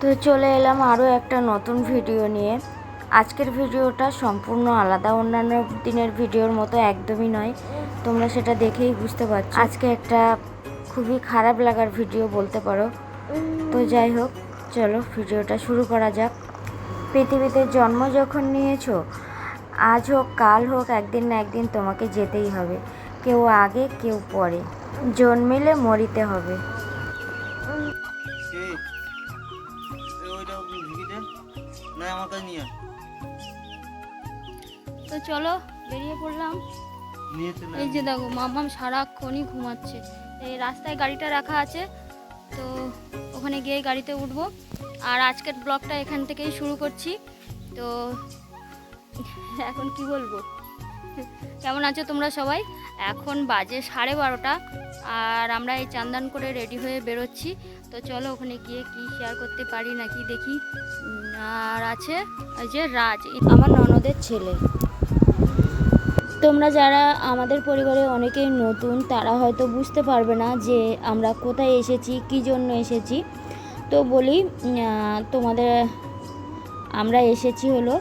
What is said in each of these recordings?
তো চলে এলাম আরও একটা নতুন ভিডিও নিয়ে। আজকের ভিডিওটা সম্পূর্ণ আলাদা, অন্যান্য দিনের ভিডিওর মতো একদমই নয়, তোমরা সেটা দেখেই বুঝতে পারছো। আজকে একটা খুবই খারাপ লাগার ভিডিও বলতে পারো। তো যাই হোক, চলো ভিডিওটা শুরু করা যাক। পৃথিবীতে জন্ম যখন নিয়েছো, আজ হোক কাল হোক, একদিন না একদিন তোমাকে যেতেই হবে। কেউ আগে কেউ পরে, জন্মিলে মরিতে হবে। তো চলো বেরিয়ে পড়লাম। এই যে দেখো মাম্মাম সারাক্ষণই ঘুমাচ্ছে। এই রাস্তায় গাড়িটা রাখা আছে, তো ওখানে গিয়ে গাড়িতে উঠবো। আর আজকের ব্লগটা এখান থেকেই শুরু করছি। তো এখন কি বলবো, কেমন আছো তোমরা সবাই? এখন বাজে 12:30 আর আমরা এই চান্দান করে রেডি হয়ে বেরোচ্ছি। তো চলো ওখানে গিয়ে কি শেয়ার করতে পারি নাকি দেখি। আর আছে ওই যে রাজ, আমার ননদের ছেলে। তোমরা যারা আমাদের পরিবারে অনেকেই নতুন, তারা হয়তো বুঝতে পারবে না যে আমরা কোথায় এসেছি, কী জন্য এসেছি। তো বলি তোমাদের, আমরা এসেছি হলো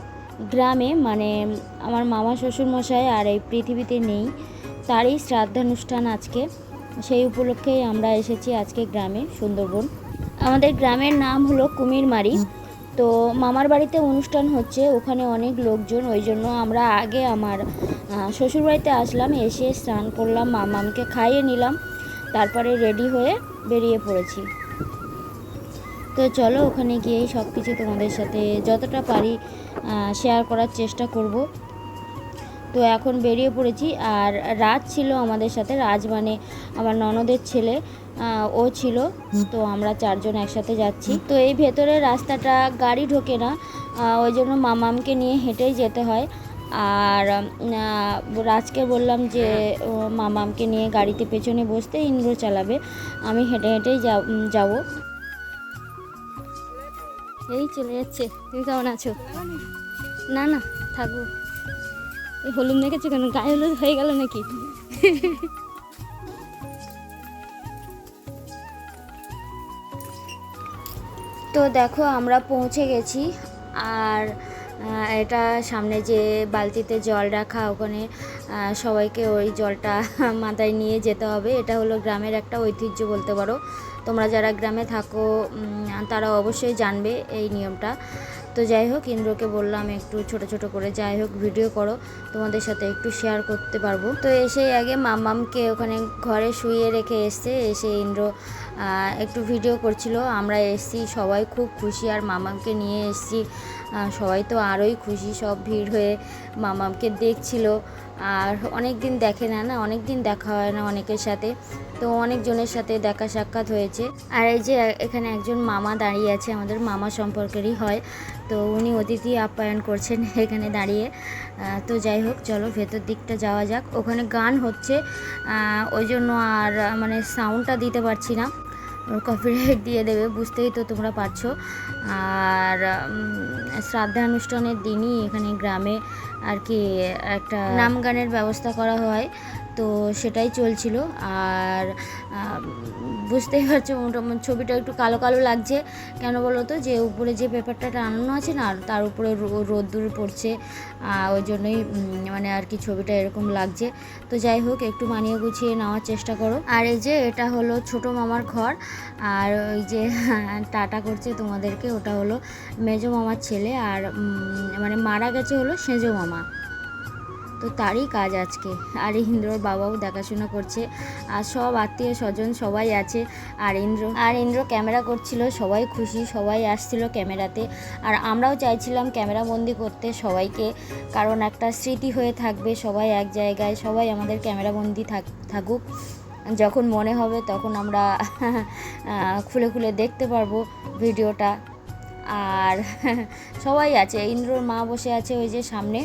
গ্রামে, মানে আমার মামা শ্বশুরমশাই আর এই পৃথিবীতে নেই, তারই শ্রাদ্ধানুষ্ঠান আজকে। সেই উপলক্ষেই আমরা এসেছি আজকে গ্রামে, সুন্দরবন। আমাদের গ্রামের নাম হলো কুমিরমারি। তো মামার বাড়িতে অনুষ্ঠান হচ্ছে, ওখানে অনেক লোকজন, ওই জন্য আমরা আগে আমার শ্বশুরবাড়িতে আসলাম। এসে স্নান করলাম, মামামকে খাইয়ে নিলাম, তারপরে রেডি হয়ে বেরিয়ে পড়েছি। তো চলো ওখানে গিয়েই সব কিছু তোমাদের সাথে যতটা পারি শেয়ার করার চেষ্টা করব। তো এখন বেরিয়ে পড়েছি। আর রাজ ছিল আমাদের সাথে, রাজ মানে আমার ননদের ছেলে, ও ছিল। তো আমরা চারজন একসাথে যাচ্ছি। তো এই ভেতরের রাস্তাটা গাড়ি ঢোকে না, ওই জন্য মামামকে নিয়ে হেঁটেই যেতে হয়। আর রাজকে বললাম যে মামামকে নিয়ে গাড়িতে পেছনে বসতে, ইন্দ্র চালাবে, আমি হেঁটে হেঁটেই যাব। এই চলে যাচ্ছে। তুমি কেমন আছো? না না, থাকবো। এই হলুদ মেখেছো কেন? গায়ে হলুদ হয়ে গেল নাকি? তো দেখো আমরা পৌঁছে গেছি। আর এটা সামনে যে বালতিতে জল রাখা, ওখানে সবাইকে ওই জলটা মাথায় নিয়ে যেতে হবে। এটা হলো গ্রামের একটা ঐতিহ্য বলতে পারো। তোমরা যারা গ্রামে থাকো তারা অবশ্যই জানবে এই নিয়মটা। তো যাই হোক, ইন্দ্রকে বললাম একটু ছোট ছোট করে যাই হোক ভিডিও করো, তোমাদের সাথে একটু শেয়ার করতে পারবো। তো এসেই আগে মামামকে ওখানে ঘরে শুইয়ে রেখে এসছে, এসে ইন্দ্র একটু ভিডিও করছিল। আমরা এসছি, সবাই খুব খুশি, আর মামামকে নিয়ে এসছি, সবাই তো আরোই খুশি। সব ভিড় হয়ে মামামকে দেখছিল। আর অনেক দিন দেখে না, অনেক দিন দেখা হয় না অনেকের সাথে, তো অনেকজনের সাথে দেখা সাক্ষাৎ হয়েছে। আর এই যে এখানে একজন মামা দাঁড়িয়ে আছে, আমাদের মামা সম্পর্কেরই হয়, তো উনি অতিথি আপ্যায়ন করছেন এখানে দাঁড়িয়ে। তো যাই হোক, চলো ভেতর দিকটা যাওয়া যাক। ওখানে গান হচ্ছে, ওই জন্য আর মানে সাউন্ডটা দিতে পারছি না, কপিরাইট দিয়ে দেবে, বুঝতেই তো তোমরা পারছো। আর শ্রাদ্ধানুষ্ঠানের দিনই এখানে গ্রামে আর কি একটা নাম গানের ব্যবস্থা করা হয়, তো সেটাই চলছিল। আর বুঝতেই পারছো মোটামুটি ছবিটা একটু কালো কালো লাগছে, কেন বলো তো, যে উপরে যে পেপারটা টানানো আছে না, তার উপরে রোদ্দুর পড়ছে, ওই জন্যই মানে আর কি ছবিটা এরকম লাগছে। তো যাই হোক, একটু মানিয়ে গুছিয়ে নেওয়ার চেষ্টা করো। আর এই যে এটা হলো ছোটো মামার ঘর, আর ওই যে টাটা করছে তোমাদেরকে, ওটা হলো মেজো মামার ছেলে, আর মানে মারা গেছে হলো সেজো মামা, তো তারই কাজ আজকে। আর ইন্দ্রর বাবাও দেখাশোনা করছে, আর সব আত্মীয় স্বজন সবাই আছে। আর ইন্দ্র ক্যামেরা করছিল, সবাই খুশি, সবাই আসছিল ক্যামেরাতে। আর আমরাও চাইছিলাম ক্যামেরা বন্দি করতে সবাইকে, কারণ একটা স্মৃতি হয়ে থাকবে, সবাই এক জায়গায়, সবাই আমাদের ক্যামেরা বন্দি থাকুক, যখন মনে হবে তখন আমরা খুলে খুলে দেখতে পারবো ভিডিওটা। আর সবাই আছে, ইন্দ্রর মা বসে আছে ওই যে সামনে,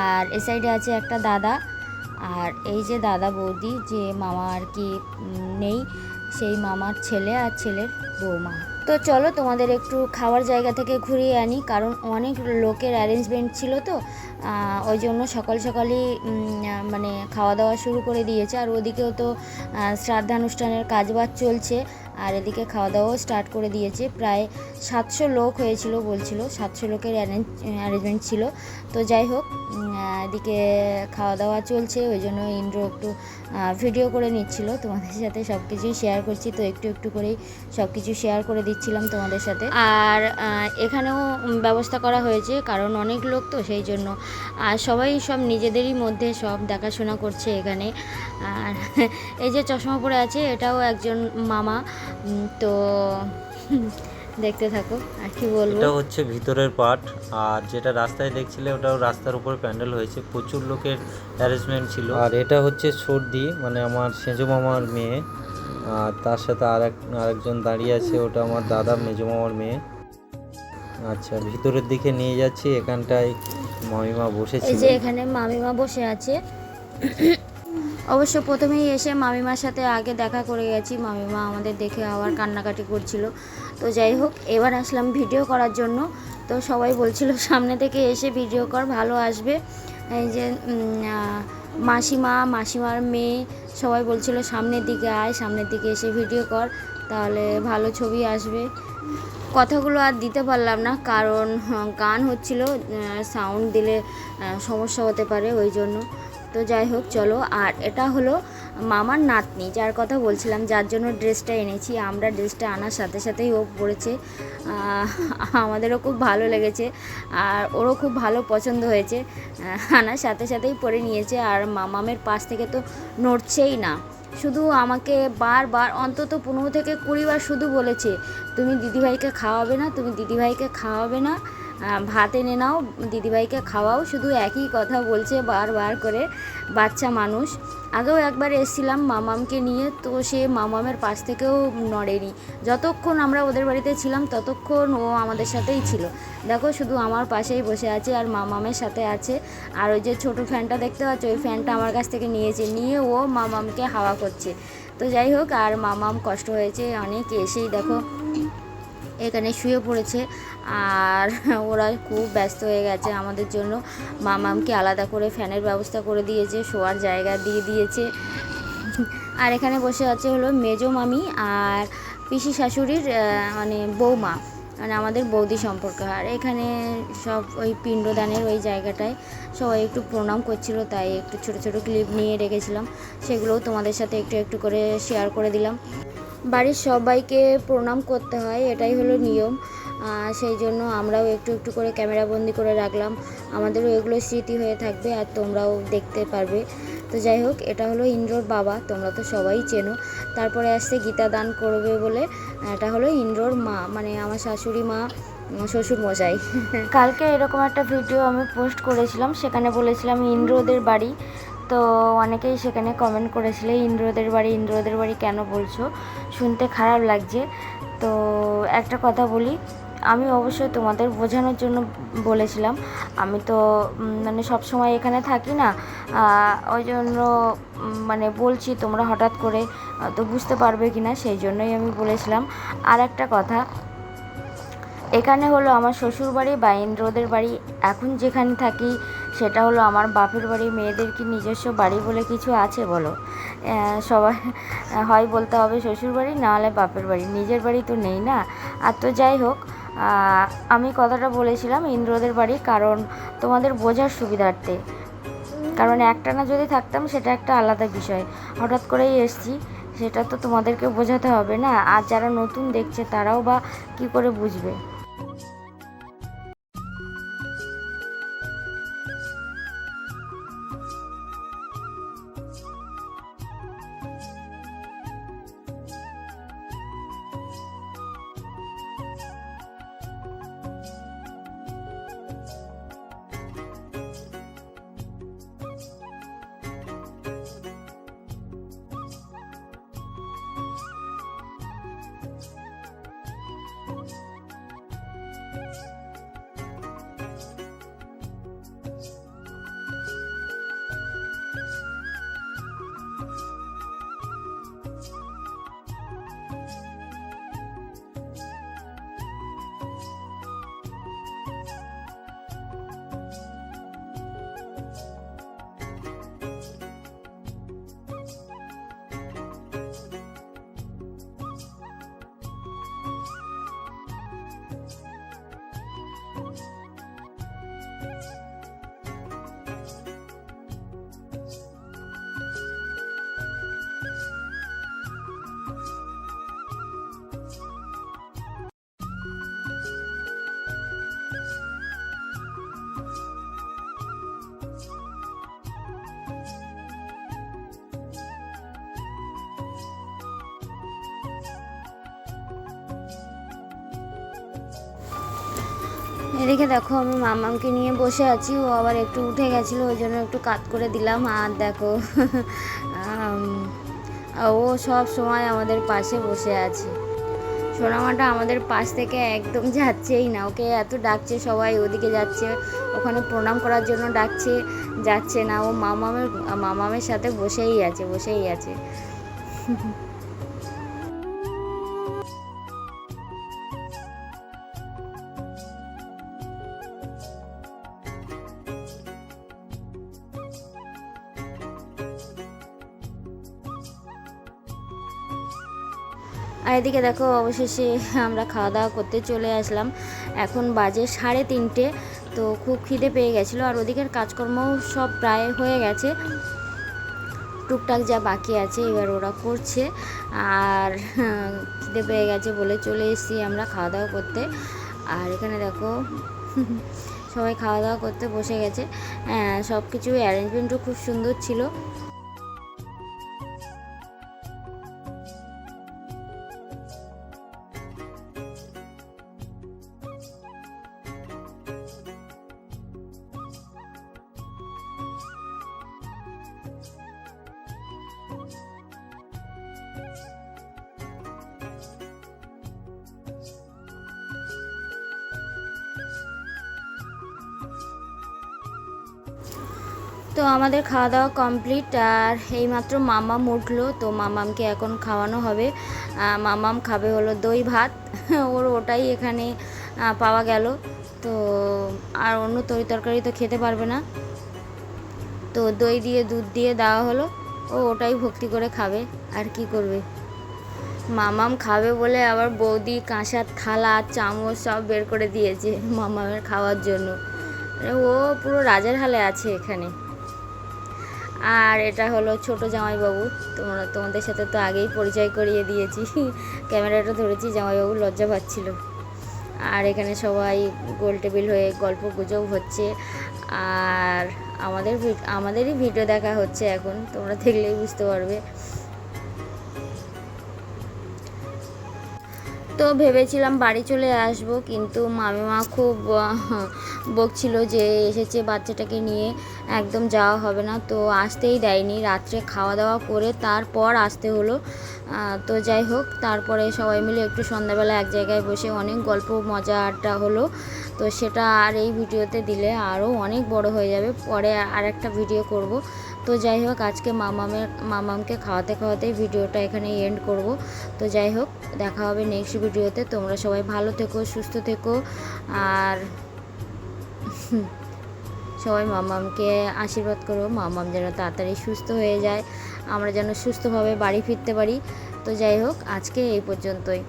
আর এ সাইডে আছে একটা দাদা, আর এই যে দাদা বৌদি, যে মামা আর কি নেই, সেই মামার ছেলে আর ছেলের বৌমা। তো চলো তোমাদের একটু খাওয়ার জায়গা থেকে ঘুরিয়ে আনি, কারণ অনেক লোকের অ্যারেঞ্জমেন্ট ছিল, তো ওই জন্য সকাল সকালই মানে খাওয়া দাওয়া শুরু করে দিয়েছে। আর ওদিকেও তো শ্রাদ্ধানুষ্ঠানের কাজবাজ চলছে, আর এদিকে খাওয়া দাওয়াও স্টার্ট করে দিয়েছে। প্রায় 700 লোক হয়েছিল বলছিল, 700 লোকের অ্যারেঞ্জমেন্ট ছিল। তো যাই হোক, এদিকে খাওয়া দাওয়া চলছে, ওই জন্য ইন্দ্র একটু ভিডিও করে নিচ্ছিল। তোমাদের সাথে সব কিছুই শেয়ার করছি, তো একটু একটু করেই সব কিছু শেয়ার করে দিচ্ছিলাম তোমাদের সাথে। আর এখানেও ব্যবস্থা করা হয়েছে, কারণ অনেক লোক তো সেই জন্য। আর সবাই সব নিজেদেরই মধ্যে সব দেখাশোনা করছে এখানে। আর এই যে চশমা পরে আছে এটাও একজন মামা। তো দেখতে থাকো, আর কি বলবো। এটা হচ্ছে ভিতরের পার্ট, আর যেটা রাস্তায় দেখছিলে ওটাও রাস্তার উপর প্যান্ডেল হয়েছে, প্রচুর লোকের অ্যারেঞ্জমেন্ট ছিল। আর এটা হচ্ছে সর্দি, মানে আমার সেজো মামার মেয়ে, আর তার সাথে আরেকজন দাঁড়িয়ে আছে, ওটা আমার দাদা মেজো মামার মেয়ে। আচ্ছা, ভিতরের দিকে নিয়ে যাচ্ছি, এখানটায় মামিমা বসেছে। এই যে এখানে মামিমা বসে আছে। অবশ্য প্রথমেই এসে মামিমার সাথে আগে দেখা করে গেছি, মামিমা আমাদের দেখে আবার কান্নাকাটি করছিল। তো যাই হোক, এবার আসলাম ভিডিও করার জন্য। তো সবাই বলছিল সামনে থেকে এসে ভিডিও কর, ভালো আসবে। এই যে মাসিমার মেয়ে সবাই বলছিল সামনের দিকে আয়, সামনের দিকে এসে ভিডিও কর, তাহলে ভালো ছবি আসবে। কথাগুলো আর দিতে পারলাম না, কারণ গান হচ্ছিল, সাউন্ড দিলে সমস্যা হতে পারে, ওই জন্য। তো যাই হোক, চলো। আর এটা হলো মামার নাতনি, যার কথা বলছিলাম, যার জন্য ড্রেসটা এনেছি আমরা। ড্রেসটা আনার সাথে সাথেই ও পরেছে, আমাদেরও খুব ভালো লেগেছে, আর ওরও খুব ভালো পছন্দ হয়েছে। আনার সাথে সাথেই পরে নিয়েছে। আর মামামের পাশ থেকে তো নড়ছেই না, শুধু আমাকে বারবার অন্তত 15 থেকে 20 বার শুধু বলেছে, তুমি দিদিভাইকে খাওয়াবে না, তুমি দিদিভাইকে খাওয়াবে না, ভাত এনে নাও, দিদিভাইকে খাওয়াও, শুধু একই কথা বলছে বারবার করে। বাচ্চা মানুষ। আগেও একবার এসেছিলাম মামামকে নিয়ে, তো সে মামামের পাশ থেকেও নড়েনি। যতক্ষণ আমরা ওদের বাড়িতে ছিলাম ততক্ষণ ও আমাদের সাথেই ছিল। দেখো, শুধু আমার পাশেই বসে আছে আর মামামের সাথে আছে। আর ওই যে ছোটো ফ্যানটা দেখতে পাচ্ছ, ওই ফ্যানটা আমার কাছ থেকে নিয়ে ও মামামকে হাওয়া করছে। তো যাই হোক, আর মামাম কষ্ট হয়েছে অনেক, এসেই দেখো এখানে শুয়ে পড়েছে। আর ওরা খুব ব্যস্ত হয়ে গেছে আমাদের জন্য। মামামকে আলাদা করে ফ্যানের ব্যবস্থা করে দিয়েছে, শোয়ার জায়গা দিয়ে দিয়েছে। আর এখানে বসে আছে হলো মেজো মামি আর পিসি শাশুড়ির মানে বৌমা, মানে আমাদের বৌদি সম্পর্ক। আর এখানে সব ওই পিণ্ডদানের ওই জায়গাটায় সবাই একটু প্রণাম করছিল, তাই একটু ছোট ছোট ক্লিপ নিয়ে রেখেছিলাম, সেগুলোও তোমাদের সাথে একটু একটু করে শেয়ার করে দিলাম। বাড়ির সবাইকে প্রণাম করতে হয়, এটাই হলো নিয়ম। সেই জন্য আমরাও একটু একটু করে ক্যামেরাবন্দি করে রাখলাম, আমাদেরও এগুলো স্মৃতি হয়ে থাকবে, আর তোমরাও দেখতে পারবে। তো যাই হোক, এটা হলো ইন্দ্রর বাবা, তোমরা তো সবাই চেনো। তারপরে আসছে গীতা দান করবে বলে, এটা হলো ইন্দ্রর মা, মানে আমার শাশুড়ি মা, শ্বশুর মশাই। কালকে এরকম একটা ভিডিও আমি পোস্ট করেছিলাম, সেখানে বলেছিলাম ইন্দ্রদের বাড়ি। তো অনেকেই সেখানে কমেন্ট করেছিলে ইন্দ্রদের বাড়ি কেন বলছো, শুনতে খারাপ লাগছে। তো একটা কথা বলি, আমি অবশ্যই তোমাদের বোঝানোর জন্য বলেছিলাম। আমি তো মানে সব সময় এখানে থাকি না, ওই জন্য মানে বলছি, তোমরা হঠাৎ করে তো বুঝতে পারবে কি না, সেই জন্যই আমি বলেছিলাম। আর একটা কথা, এখানে হলো আমার শ্বশুর বাড়ি বা ইন্দ্রদের বাড়ি। এখন যেখানে থাকি সেটা হলো আমার বাপের বাড়ি। মেয়েদের কি নিজস্ব বাড়ি বলে কিছু আছে বলো? সবাই হয় বলতে হবে শ্বশুর বাড়ি, নাহলে বাপের বাড়ি, নিজের বাড়ি তো নেই না। আর তো যাই হোক, আমি কথাটা বলেছিলাম ইন্দ্রদের বাড়ি, কারণ তোমাদের বোঝার সুবিধার্থে। কারণ একটানা যদি থাকতাম সেটা একটা আলাদা বিষয়, হঠাৎ করেই এসছি, সেটা তো তোমাদেরকে বোঝাতে হবে না। আর যারা নতুন দেখছে তারাও বা কী করে বুঝবে। এদিকে দেখো আমি মামামকে নিয়ে বসে আছি, ও আবার একটু উঠে গেছিলো, ওই জন্য একটু কাত করে দিলাম। আর দেখো ও সব সময় আমাদের পাশে বসে আছে। সোনামাটা আমাদের পাশ থেকে একদম যাচ্ছেই না, ওকে এত ডাকছে সবাই, ওদিকে যাচ্ছে, ওখানে প্রণাম করার জন্য ডাকছে, যাচ্ছে না। ও মামামের সাথে বসেই আছে। আর এদিকে দেখো অবশেষে আমরা খাওয়া দাওয়া করতে চলে আসলাম। এখন বাজে 3:30। তো খুব খিদে পেয়ে গেছিলো, আর ওদিকের কাজকর্ম সব প্রায় হয়ে গেছে, টুকটাক যা বাকি আছে এবার ওরা করছে। আর খিদে পেয়ে গেছে বলে চলে এসেছি আমরা খাওয়া দাওয়া করতে। আর এখানে দেখো সবাই খাওয়া দাওয়া করতে বসে গেছে। সব কিছু অ্যারেঞ্জমেন্টও খুব সুন্দর ছিল। তো আমাদের খাওয়া দাওয়া কমপ্লিট, আর এইমাত্র মামাম উঠলো, তো মামামকে এখন খাওয়ানো হবে। মামাম খাবে হলো দই ভাত, ওর ওটাই এখানে পাওয়া গেল। তো আর অন্য তরকারি তো খেতে পারবে না, তো দই দিয়ে দুধ দিয়ে দেওয়া হলো, ও ওটাই ভক্তি করে খাবে, আর কি করবে। মামাম খাবে বলে আবার বৌদি কাঁসার থালা চামচ সব বের করে দিয়েছে মামামের খাওয়ার জন্য। ও পুরো রাজার হালে আছে এখানে। আর এটা হলো ছোট জামাইবাবু, তোমাদের সাথে তো আগেই পরিচয় করিয়ে দিয়েছি, ক্যামেরাটা ধরেছি, জামাইবাবু লজ্জা পাচ্ছিল। আর এখানে সবাই গোল টেবিল হয়ে গল্প গুজব হচ্ছে, আর আমাদেরই ভিডিও দেখা হচ্ছে এখন, তোমরা দেখলেই বুঝতে পারবে। তো ভেবেছিলাম বাড়ি চলে আসব, কিন্তু মামিমা খুব বকছিল যে এসেছে বাচ্চাটাকে নিয়ে, একদম যাওয়া হবে না, তো আসতেই দেয়নি। রাত্রে খাওয়া দাওয়া করে তারপর আসতে হলো। তো যাই হোক, তারপরে সবাই মিলে একটু সন্ধ্যাবেলা এক জায়গায় বসে অনেক গল্প মজা আড্ডা হলো। তো সেটা আর এই ভিডিওতে দিলে আরও অনেক বড় হয়ে যাবে, পরে আর একটা ভিডিও করব। তো যাই হোক, আজকে মামামকে খাওয়াতেই ভিডিওটা এখানে এন্ড করব। তো যাই হোক, দেখা হবে নেক্সট ভিডিওতে। তোমরা সবাই ভালো থেকো, সুস্থ থেকো, আর সবাই মামামকে আশীর্বাদ করো, মামাম যেন তাড়াতাড়ি সুস্থ হয়ে যায়, আমরা যেন সুস্থভাবে বাড়ি ফিরতে পারি। তো যাই হোক, আজকে এই পর্যন্তই।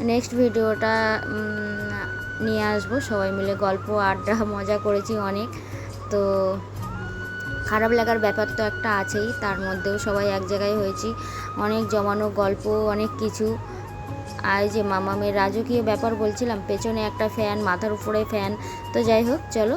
নেক্সট ভিডিওটা নিয়ে আসবো, সবাই মিলে গল্প আড্ডা মজা করেছি অনেক। তো খারাপ লাগার ব্যাপার তো একটা আছেই, তার মধ্যেও সবাই এক জায়গায় হয়েছি, অনেক জমানো গল্প, অনেক কিছু। আর যে মামামের রাজকীয় ব্যাপার বলছিলাম, পেছনে একটা ফ্যান, মাথার উপরে ফ্যান। তো যাই হোক, চলো।